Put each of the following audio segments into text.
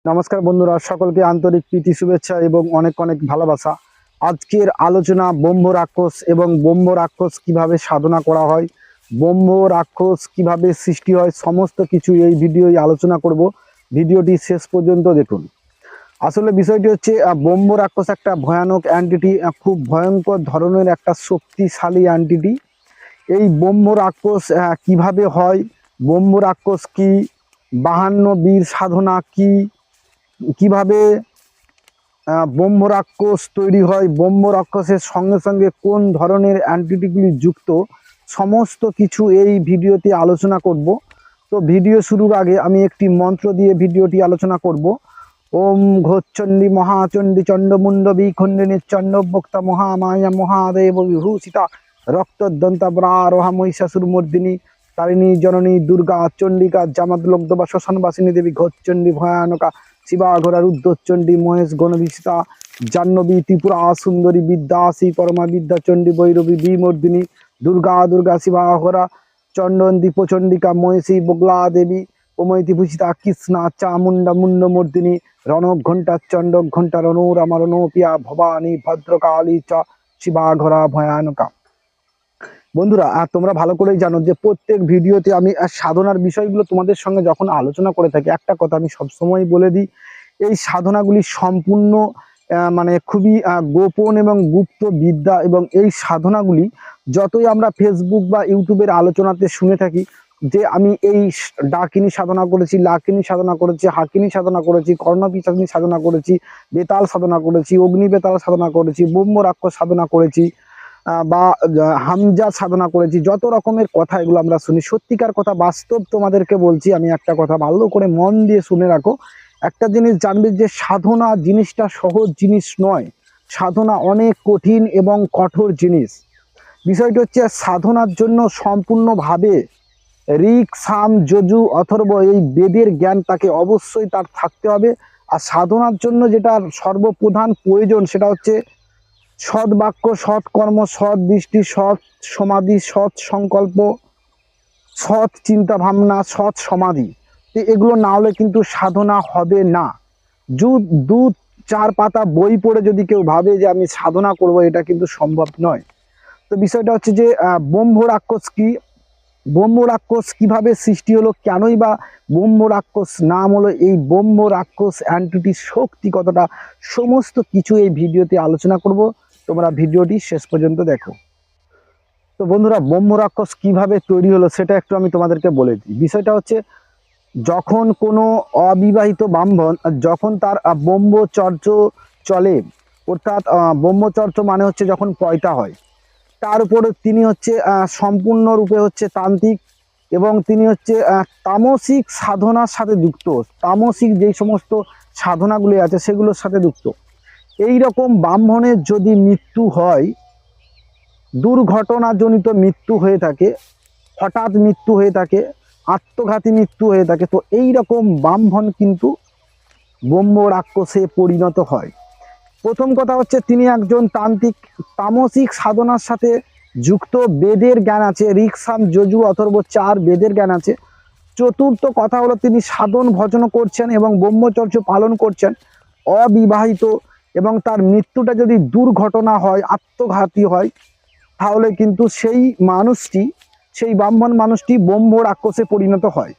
নমস্কার বন্ধুরা, সকলকে আন্তরিক প্রীতি শুভেচ্ছা এবং অনেক অনেক ভালোবাসা। আজকের আলোচনা ব্রহ্ম রাক্ষস এবং ব্রহ্ম রাক্ষস কিভাবে সাধনা করা হয়, ব্রহ্ম রাক্ষস কিভাবে সৃষ্টি হয়, সমস্ত কিছু এই ভিডিওয় আলোচনা করব। ভিডিওটি শেষ পর্যন্ত দেখুন। আসলে বিষয়টি হচ্ছে ব্রহ্ম রাক্ষস একটা ভয়ানক অ্যান্টিটি, খুব ভয়ঙ্কর ধরনের একটা শক্তিশালী অ্যান্টিটি। এই ব্রহ্ম রাক্ষস কিভাবে হয়, ব্রহ্ম রাক্ষস কি, 52 বীর সাধনা কি, কিভাবে ব্রহ্ম রাক্ষস তৈরি হয়, ব্রহ্ম রাক্ষসের সঙ্গে সঙ্গে কোন ধরনের অ্যান্টিটিগুলি যুক্ত, সমস্ত কিছু এই ভিডিওতে আলোচনা করব। তো ভিডিও শুরুর আগে আমি একটি মন্ত্র দিয়ে ভিডিওটি আলোচনা করব। ওম ঘোচ্চণ্ডী মহাচণ্ডী চণ্ডমুণ্ড বিখণ্ডিনী চণ্ডবক্তা মহামায়া মহাদেব বিভূষিতা রক্তদন্তা ব্রারোহা মহিষাসুরমর্দিনী তারিণী জননী দুর্গা চণ্ডিকা জামাতলব্ধবা শ্মশানবাসিনী দেবী ঘোচ্চণ্ডী ভয়ানকা শিবাঘোরা রুদ্রচণ্ডী মহেশ গণবিষিতা জাহ্নবী ত্রিপুরা সুন্দরী বিদ্যাসী পরমা বিদ্যাচণ্ডী ভৈরবী বিমর্দিনী দুর্গা দুর্গা শিবাঘোরা চণ্ডন দীপচণ্ডিকা মহেশী বগলা দেবী ওমৈতি ভূষিতা কৃষ্ণা চামুণ্ডা মুন্ডমর্দিনী রণক ঘণ্টা চণ্ডক ঘণ্টা রণোরামা রণপিয়া ভবানী ভদ্রকালী চ শিবাঘোরা ভয়ানকা। বন্ধুরা, তোমরা ভালো করেই জানো যে প্রত্যেক ভিডিওতে আমি সাধনার বিষয়গুলো তোমাদের সঙ্গে যখন আলোচনা করে থাকি, একটা কথা আমি সবসময় বলে দিই, এই সাধনাগুলি সম্পূর্ণ মানে খুবই গোপন এবং গুপ্ত বিদ্যা। এবং এই সাধনাগুলি যতই আমরা ফেসবুক বা ইউটিউবের আলোচনাতে শুনে থাকি যে আমি এই ডাকিনী সাধনা করেছি, লাকিনী সাধনা করেছি, হাকিনী সাধনা করেছি, কর্ণপিশাচিনী সাধনা করেছি, বেতাল সাধনা করেছি, অগ্নি বেতাল সাধনা করেছি, ব্রহ্ম রাক্ষস সাধনা করেছি, বা হামজা সাধনা করেছি, যত রকমের কথা এগুলো আমরা শুনি। সত্যিকার কথা, বাস্তব তোমাদেরকে বলছি। আমি একটা কথা ভালো করে মন দিয়ে শুনে রাখো। একটা জিনিস জানবে যে সাধনা জিনিসটা সহজ জিনিস নয়। সাধনা অনেক কঠিন এবং কঠোর জিনিস। বিষয়টি হচ্ছে সাধনার জন্য সম্পূর্ণভাবে ঋক সাম যজু অথর্ব এই বেদের জ্ঞান তাকে অবশ্যই তার থাকতে হবে। আর সাধনার জন্য যেটা সর্বপ্রধান প্রয়োজন সেটা হচ্ছে সৎ বাক্য, সৎ কর্ম, সৎ দৃষ্টি, সৎ সমাধি, সৎ সংকল্প, সৎ চিন্তা ভাবনা, সৎ সমাধি। এগুলো না হলে কিন্তু সাধনা হবে না। দু চার পাতা বই পড়ে যদি কেউ ভাবে যে আমি সাধনা করব, এটা কিন্তু সম্ভব নয়। তো বিষয়টা হচ্ছে যে ব্রহ্ম রাক্ষস কি, ব্রহ্ম রাক্ষস কিভাবে সৃষ্টি হলো, কেনই বা ব্রহ্ম রাক্ষস নাম হলো, এই ব্রহ্ম রাক্ষস অ্যান্টিটির শক্তি কতটা, সমস্ত কিছু এই ভিডিওতে আলোচনা করব। তোমরা ভিডিওটি শেষ পর্যন্ত দেখো। তো বন্ধুরা, ব্রহ্ম রাক্ষস কিভাবে তৈরি হলো সেটা একটু আমি তোমাদেরকে বলে দিই। বিষয়টা হচ্ছে যখন কোনো অবিবাহিত ব্রাহ্মণ যখন তার ব্রহ্মচর্য চলে, অর্থাৎ ব্রহ্মচর্য মানে হচ্ছে যখন পয়তা হয়, তার উপরে তিনি হচ্ছে সম্পূর্ণরূপে হচ্ছে তান্ত্রিক এবং তিনি হচ্ছে তামসিক সাধনার সাথে যুক্ত। তামসিক যেই সমস্ত সাধনাগুলি আছে সেগুলোর সাথে যুক্ত। এই রকম ব্রাহ্মণের যদি মৃত্যু হয়, দুর্ঘটনাজনিত মৃত্যু হয়ে থাকে, হঠাৎ মৃত্যু হয়ে থাকে, আত্মঘাতী মৃত্যু হয়ে থাকে, তো এই রকম ব্রাহ্মণ কিন্তু ব্রহ্ম রাক্ষসে পরিণত হয়। প্রথম কথা হচ্ছে তিনি একজন তান্ত্রিক, তামসিক সাধনার সাথে যুক্ত, বেদের জ্ঞান আছে, ঋক সাম যজু অথর্ব 4 বেদের জ্ঞান আছে। চতুর্থ কথা হলো তিনি সাধন ভজন করছেন এবং ব্রহ্মচর্য পালন করছেন, অবিবাহিত, এবং তার মৃত্যুটা যদি দুর্ঘটনা হয়, আত্মঘাতী হয়, তাহলে কিন্তু সেই মানুষটি, সেই ব্রাহ্মণ মানুষটি ব্রহ্ম রাক্ষসে পরিণত হয়।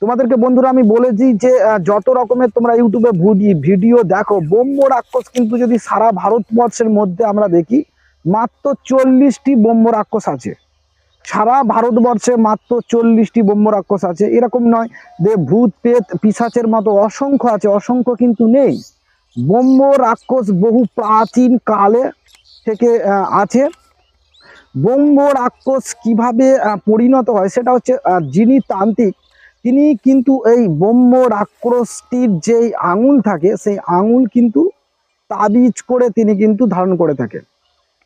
তোমাদেরকে বন্ধুরা আমি বলেছি যে যত রকমের তোমরা ইউটিউবে ভিডিও দেখো, ব্রহ্ম রাক্ষস কিন্তু যদি সারা ভারতবর্ষের মধ্যে আমরা দেখি, মাত্র 40টি ব্রহ্ম রাক্ষস আছে। সারা ভারতবর্ষে মাত্র 40টি ব্রহ্ম রাক্ষস আছে। এরকম নয় যে ভূত পেত পিশাচের মতো অসংখ্য আছে, অসংখ্য কিন্তু নেই। ব্রহ্ম রাক্ষস বহু প্রাচীন কালে থেকে আছে। ব্রহ্ম রাক্ষস কিভাবে পরিণত হয় সেটা হচ্ছে যিনি তান্ত্রিক তিনি কিন্তু এই ব্রহ্ম রাক্ষসটির যেই আঙুল থাকে সেই আঙুল কিন্তু তাবিজ করে তিনি কিন্তু ধারণ করে থাকেন।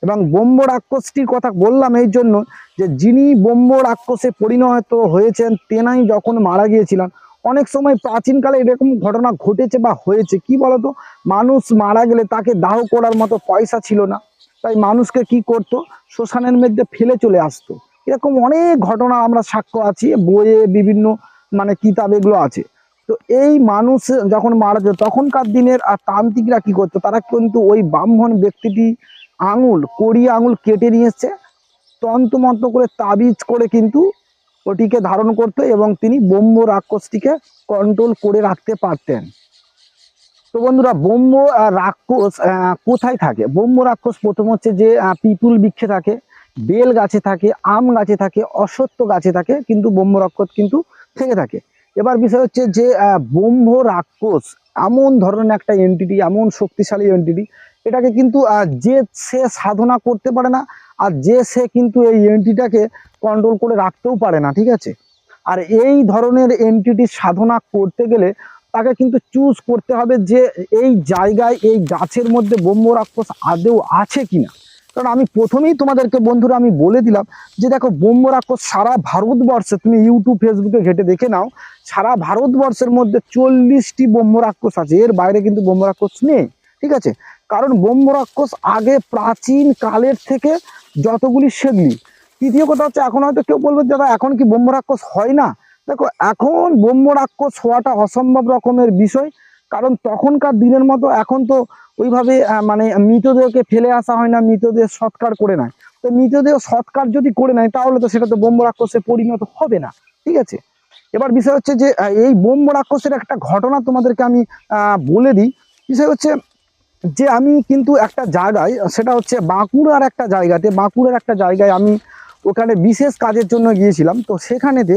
এবং ব্রহ্ম রাক্ষসটির কথা বললাম এই জন্য যে যিনি ব্রহ্ম রাক্ষসে পরিণত হয়েছেন তেনাই যখন মারা গিয়েছিলেন, অনেক সময় প্রাচীনকালে এরকম ঘটনা ঘটেছে বা হয়েছে। কি বলতো, মানুষ মারা গেলে তাকে দাহ করার মতো পয়সা ছিল না, তাই মানুষকে কি করতো, শ্মশানের মধ্যে ফেলে চলে আসতো। এরকম অনেক ঘটনা আমরা সাক্ষ্য আছি, বইয়ে বিভিন্ন মানে কিতাব এগুলো আছে। তো তো এই মানুষ যখন মারা যেত তখনকার দিনের তান্ত্রিকরা কি করতো, তারা কিন্তু ওই ব্রাহ্মণ ব্যক্তিটি কড়ি আঙুল কেটে নিয়ে এসছে, তন্ত্রমন্ত্র করে তাবিজ করে কিন্তু ওটিকে ধারণ করতো এবং তিনি ব্রহ্ম রাক্ষসটিকে কন্ট্রোল করে রাখতে পারতেন। তো বন্ধুরা, ব্রহ্ম রাক্ষস কোথায় থাকে? ব্রহ্ম রাক্ষস প্রথম হচ্ছে যে পিপুল বৃক্ষে থাকে, বেল গাছে থাকে, আম গাছে থাকে, অশ্বত্থ গাছে থাকে, কিন্তু ব্রহ্ম রাক্ষস কিন্তু থেকে থাকে। এবার বিষয় হচ্ছে যে ব্রহ্ম রাক্ষস এমন ধরনের একটা এন্টিটি, এমন শক্তিশালী এন্টিটি, এটাকে কিন্তু যে সে সাধনা করতে পারে না, আর যে সে কিন্তু এই এন্টিটাকে কন্ট্রোল করে রাখতেও পারে না, ঠিক আছে। আর এই ধরনের এন্টিটি সাধনা করতে গেলে তাকে কিন্তু চুজ করতে হবে যে এই জায়গায় এই গাছের মধ্যে ব্রহ্ম রাক্ষস আদৌ আছে কিনা। কারণ আমি প্রথমেই তোমাদেরকে বন্ধুরা আমি বলে দিলাম যে দেখো, ব্রহ্ম রাক্ষস সারা ভারতবর্ষে, তুমি ইউটিউব ফেসবুকে ঘেটে দেখে নাও, সারা ভারতবর্ষের মধ্যে 40টি ব্রহ্ম রাক্ষস আছে, এর বাইরে কিন্তু ব্রহ্ম রাক্ষস নেই, ঠিক আছে। কারণ ব্রহ্ম রাক্ষস আগে প্রাচীন কালের থেকে যতগুলি সেগুলি। তৃতীয় কথা হচ্ছে, এখন হয়তো কেউ বলবে দাদা এখন কি ব্রহ্ম রাক্ষস হয় না? দেখো, এখন ব্রহ্ম রাক্ষস হওয়াটা অসম্ভব রকমের বিষয়। কারণ তখনকার দিনের মতো এখন তো ওইভাবে মানে মৃতদেহকে ফেলে আসা হয় না, মৃতদেহ সৎকার করে নেয়। তো মৃতদেহ সৎকার যদি করে নেয় তাহলে তো সেটা তো ব্রহ্ম রাক্ষসে পরিণত হবে না, ঠিক আছে। এবার বিষয় হচ্ছে যে এই ব্রহ্ম রাক্ষসের একটা ঘটনা তোমাদেরকে আমি বলে দিই। বিষয় হচ্ছে যে আমি কিন্তু একটা জায়গায়, সেটা হচ্ছে বাঁকুড়ার একটা জায়গায় আমি ওখানে বিশেষ কাজের জন্য গিয়েছিলাম। তো সেখানেতে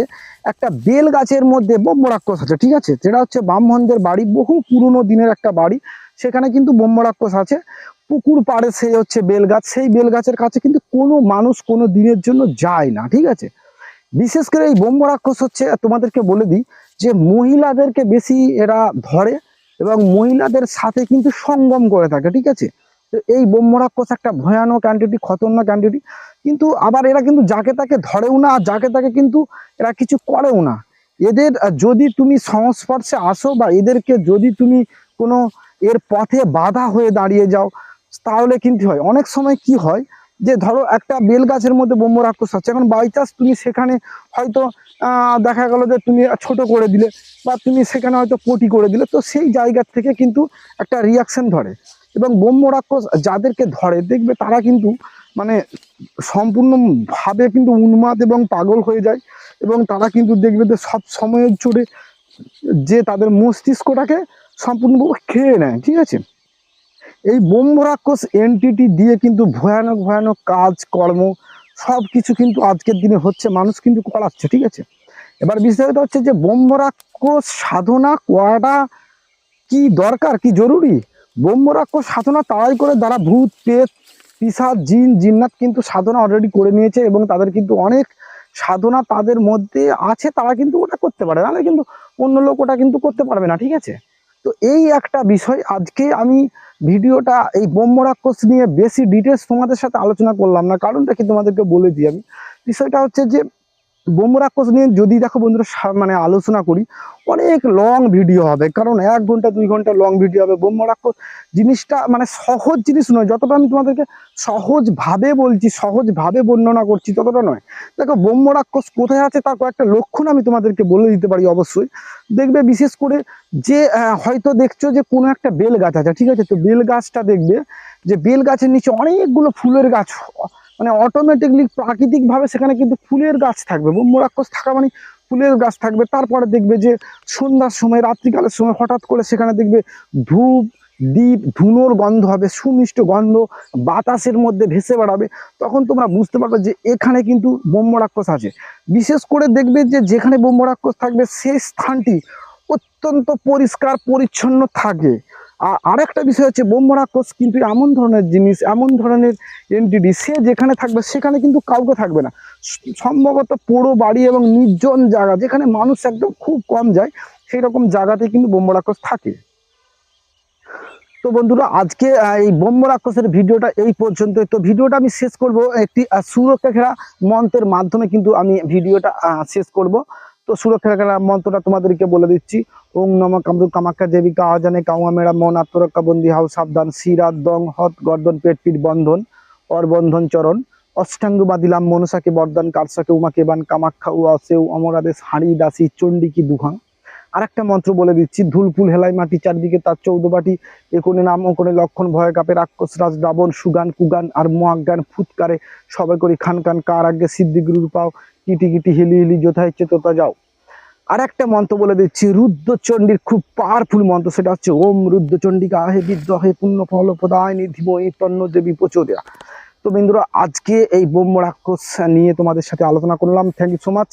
একটা বেল গাছের মধ্যে ব্রহ্ম রাক্ষস আছে, ঠিক আছে। যেটা হচ্ছে ব্রাহ্মণদের বাড়ি, বহু পুরনো দিনের একটা বাড়ি, সেখানে কিন্তু ব্রহ্ম রাক্ষস আছে। পুকুর পাড়ে সেই হচ্ছে বেল গাছ, সেই বেল গাছের কাছে কিন্তু কোনো মানুষ কোনো দিনের জন্য যায় না, ঠিক আছে। বিশেষ করে এই ব্রহ্ম রাক্ষস হচ্ছে, তোমাদেরকে বলে দিই যে মহিলাদেরকে বেশি এরা ধরে এবং মহিলাদের সাথে কিন্তু সঙ্গম করে থাকে, ঠিক আছে। তো এই ব্রহ্ম রাক্ষস একটা ভয়ানক অ্যান্টিটি, খতরনাক অ্যান্টিটি। কিন্তু আবার এরা কিন্তু যাকে তাকে ধরেও না, আর যাকে তাকে কিন্তু এরা কিছু করেও না। এদের যদি তুমি সংস্পর্শে আসো বা এদেরকে যদি তুমি কোনো এর পথে বাধা হয়ে দাঁড়িয়ে যাও, তাহলে কিন্তু হয় অনেক সময় কি হয় যে ধরো একটা বেল গাছের মধ্যে ব্রহ্ম রাক্ষস আছে, এখন বাই চান্স তুমি সেখানে হয়তো দেখা গেল যে তুমি ছোট করে দিলে বা তুমি সেখানে হয়তো পটি করে দিলে, তো সেই জায়গা থেকে কিন্তু একটা রিয়াকশন ধরে। এবং ব্রহ্ম রাক্ষস যাদেরকে ধরে দেখবে তারা কিন্তু মানে সম্পূর্ণভাবে কিন্তু উন্মাদ এবং পাগল হয়ে যায়, এবং তারা কিন্তু দেখবে যে সব সময়ের জুড়ে যে তাদের মস্তিষ্কটাকে সম্পূর্ণভাবে খেয়ে নেয়, ঠিক আছে। এই ব্রহ্ম রাক্ষস এনটিটি দিয়ে কিন্তু ভয়ানক ভয়ানক কাজ কর্ম সব কিছু কিন্তু আজকের দিনে হচ্ছে, মানুষ কিন্তু করাচ্ছে, ঠিক আছে। এবার বিষয়টা হচ্ছে যে ব্রহ্ম রাক্ষস সাধনা করাটা কি দরকার, কি জরুরি? ব্রহ্ম রাক্ষস সাধনা তারাই করে যারা ভূত পেত পিশাচ জিন জিন্নাত কিন্তু সাধনা অলরেডি করে নিয়েছে, এবং তাদের কিন্তু অনেক সাধনা তাদের মধ্যে আছে, তারা কিন্তু ওটা করতে পারে, নাহলে কিন্তু অন্য লোক ওটা কিন্তু করতে পারবে না, ঠিক আছে। তো এই একটা বিষয় আজকে আমি ভিডিওটা এই ব্রহ্ম রাক্ষস নিয়ে বেশি ডিটেলস তোমাদের সাথে আলোচনা করলাম না, কারণটা কি তোমাদেরকে বলে দিই আমি। বিষয়টা হচ্ছে যে ব্রহ্ম রাক্ষস নিয়ে যদি দেখো বন্ধুরা মানে আলোচনা করি, অনেক লং ভিডিও হবে, কারণ 1 ঘন্টা 2 ঘন্টা লং ভিডিও হবে। ব্রহ্ম রাক্ষস জিনিসটা মানে সহজ জিনিস নয়, যতটা আমি তোমাদেরকে সহজভাবে বলছি, সহজভাবে বর্ণনা করছি ততটা নয়। দেখো, ব্রহ্ম রাক্ষস কোথায় আছে তার কয়েকটা লক্ষণ আমি তোমাদেরকে বলে দিতে পারি অবশ্যই। দেখবে বিশেষ করে যে হয়তো দেখছো যে কোনো একটা বেল গাছ আছে, ঠিক আছে। তো বেল গাছটা দেখবে যে বেল গাছের নিচে অনেকগুলো ফুলের গাছ, মানে অটোমেটিকলি প্রাকৃতিকভাবে সেখানে কিন্তু ফুলের গাছ থাকবে। ব্রহ্ম রাক্ষস থাকা মানে ফুলের গাছ থাকবে। তারপরে দেখবে যে সন্ধ্যার সময়, রাত্রিকালের সময় হঠাৎ করে সেখানে দেখবে ধূপ দ্বীপ ধুনোর গন্ধ হবে, সুমিষ্ট গন্ধ বাতাসের মধ্যে ভেসে বেড়াবে। তখন তোমরা বুঝতে পারবে যে এখানে কিন্তু ব্রহ্ম রাক্ষস আছে। বিশেষ করে দেখবে যে যেখানে ব্রহ্ম রাক্ষস থাকবে সেই স্থানটি অত্যন্ত পরিষ্কার পরিচ্ছন্ন থাকে। আর আরেকটা বিষয় হচ্ছে, ব্রহ্ম রাক্ষস কিন্তু এমন ধরনের জিনিস, এমন ধরনের এন্টিটি, সে যেখানে থাকবে সেখানে কিন্তু কাউকে থাকবে না। সম্ভবত পোড়ো বাড়ি এবং নির্জন জায়গা, যেখানে মানুষ একদম খুব কম যায়, সেই রকম জায়গাতে কিন্তু ব্রহ্ম রাক্ষস থাকে। তো বন্ধুরা, আজকে এই ব্রহ্ম রাক্ষসের ভিডিওটা এই পর্যন্ত। তো ভিডিওটা আমি শেষ করব একটি সুরক্ষা খেলা মন্ত্রের মাধ্যমে, কিন্তু আমি ভিডিওটা শেষ করব। তো সুরক্ষা খেলা মন্ত্রটা তোমাদেরকে বলে দিচ্ছি। ওং নম কামরু কামাখ্যা দেবী কাজানে কাউয়া মেরা মন আত্মরক্ষা বন্দি হাও সাবধান শিরাত দং হত গর্দন পেট পিঠ বন্ধন অর বন্ধন চরণ অষ্টাঙ্গ বাদিলাম মনসাকে বরদান কারসাকে উমাকে বান কামাখ্যা উ আসেউ অমরাদেশ হাঁড়ি দাসী চণ্ডী কি দুহাং আরেকটা মন্ত্র বলে দিচ্ছি, ধুলফুল হেলাই মাটি চারদিকে তার 14 বাটি, একোনে নাম ওকোনে লক্ষণ ভয় কাপে রাক্ষস রাজ রাবণ সুগান কুগান আর মহাজ্ঞান ফুৎকারে সবাই করি খান খান কার আগে সিদ্ধি গুরুর পাও কিটি কিটি হিলি হিলি যোথা ইচ্ছে তোতা যাও। আর একটা মন্ত্র বলে দিচ্ছি, রুদ্রচণ্ডীর খুব পাওয়ারফুল মন্ত্র, সেটা হচ্ছে ওম রুদ্রচণ্ডীকা হে বিদ্রোহে পুণ্য ফল প্রদায়নি ধীমহি তন্ন দেবী প্রচোদয়া। তো বন্ধুরা, আজকে এই ব্রহ্ম রাক্ষস নিয়ে তোমাদের সাথে আলোচনা করলাম। Thank you so much.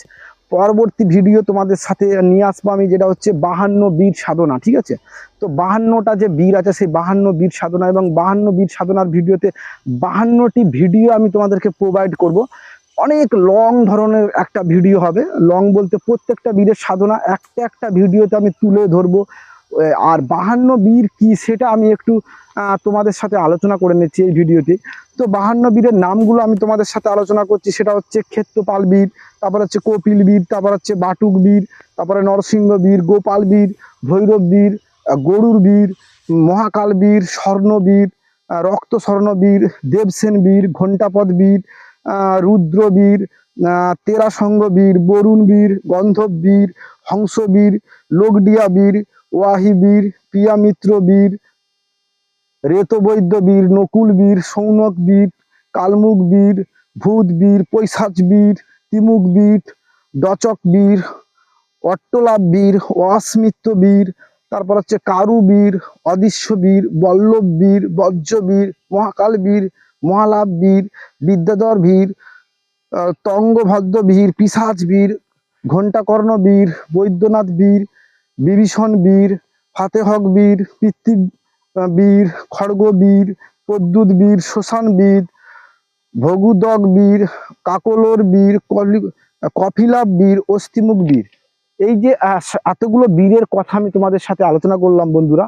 পরবর্তী ভিডিও তোমাদের সাথে নিয়ে আসবো আমি, যেটা হচ্ছে 52 বীর সাধনা। ঠিক আছে, তো 52টা যে বীর আছে সেই 52 বীর সাধনা এবং 52 বীর সাধনার ভিডিওতে 52টি ভিডিও আমি তোমাদেরকে প্রোভাইড করব। অনেক লং ধরনের একটা ভিডিও হবে, লং বলতে প্রত্যেকটা বীরের সাধনা একটা একটা ভিডিওতে আমি তুলে ধরবো। আর 52 বীর কি সেটা আমি একটু তোমাদের সাথে আলোচনা করে নিচ্ছি এই ভিডিওতে। তো 52 বীরের নামগুলো আমি তোমাদের সাথে আলোচনা করছি, সেটা হচ্ছে ক্ষেত্রপাল বীর, তারপর হচ্ছে কপিল বীর, তারপর হচ্ছে বাটুক বীর, তারপরে নরসিংহ বীর, গোপাল বীর, ভৈরব বীর, গরুর বীর, মহাকাল বীর, স্বর্ণবীর, রক্ত স্বর্ণবীর, দেবসেন বীর, ঘণ্টাপদ বীর, রুদ্রবীর, তেরাসঙ্গ বীর, বরুণ বীর, গন্ধব বীর, হংসবীর, লোকডিয়া বীর, ওয়াহি বীর, প্রিয়ামিত্র বীর, রেতবৈদ্য বীর, নকুল বীর, সৌনক বীর, কালমুক বীর, ভূত বীর, পৈশাচ বীর, তিমুক বীর, দচক বীর, অট্টলাভ বীর, অস্মিত্ব বীর, তারপর হচ্ছে কারু বীর, অদৃশ্য বীর, বল্লভ বীর, বজ্র বীর, মহাকাল বীর, মহালাভ বীর, বিদ্যাধর বীর, তঙ্গভদ্র বীর, পিশাচ বীর, ঘণ্টাকর্ণ বীর, বৈদ্যনাথ বীর, বিভীষণ বীর, ফাতেহক বীর, পিতৃ বীর, খড়গ বীর, প্রদ্যুৎ বীর, শ্মশান বীর, ভগুদক বীর, কাকলোর বীর, কফিলাভ বীর, অস্থিমুখ বীর। এই যে এতগুলো বীরের কথা আমি তোমাদের সাথে আলোচনা করলাম বন্ধুরা,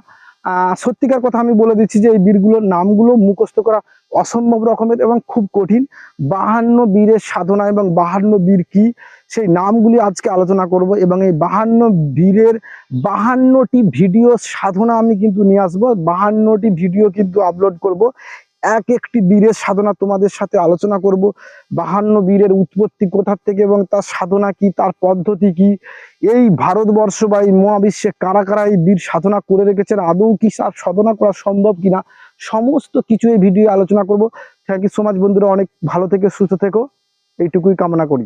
সত্যিকার কথা আমি বলে দিচ্ছি যে এই বীরগুলোর নামগুলো মুখস্থ করা অসম্ভব রকমের এবং খুব কঠিন। 52 বীরের সাধনা এবং 52 বীর কি সেই নামগুলি আজকে আলোচনা করব এবং এই 52 বীরের 52টি ভিডিও সাধনা আমি কিন্তু নিয়ে আসবো, 52টি ভিডিও কিন্তু আপলোড করব। এক একটি বীরের সাধনা তোমাদের সাথে আলোচনা করব। 52 বীরের উৎপত্তি কোথা থেকে এবং তার সাধনা কি, তার পদ্ধতি কি, এই ভারতবর্ষ বা এই মহাবিশ্বে কারা কারা এই বীর সাধনা করে রেখেছেন, আদৌ কি তার সাধনা করা সম্ভব কিনা, সমস্ত কিছু এই ভিডিও আলোচনা করব। থ্যাংক ইউ সো মাচ বন্ধুরা, অনেক ভালো থেকে সুস্থ থেকো, এইটুকুই কামনা করি।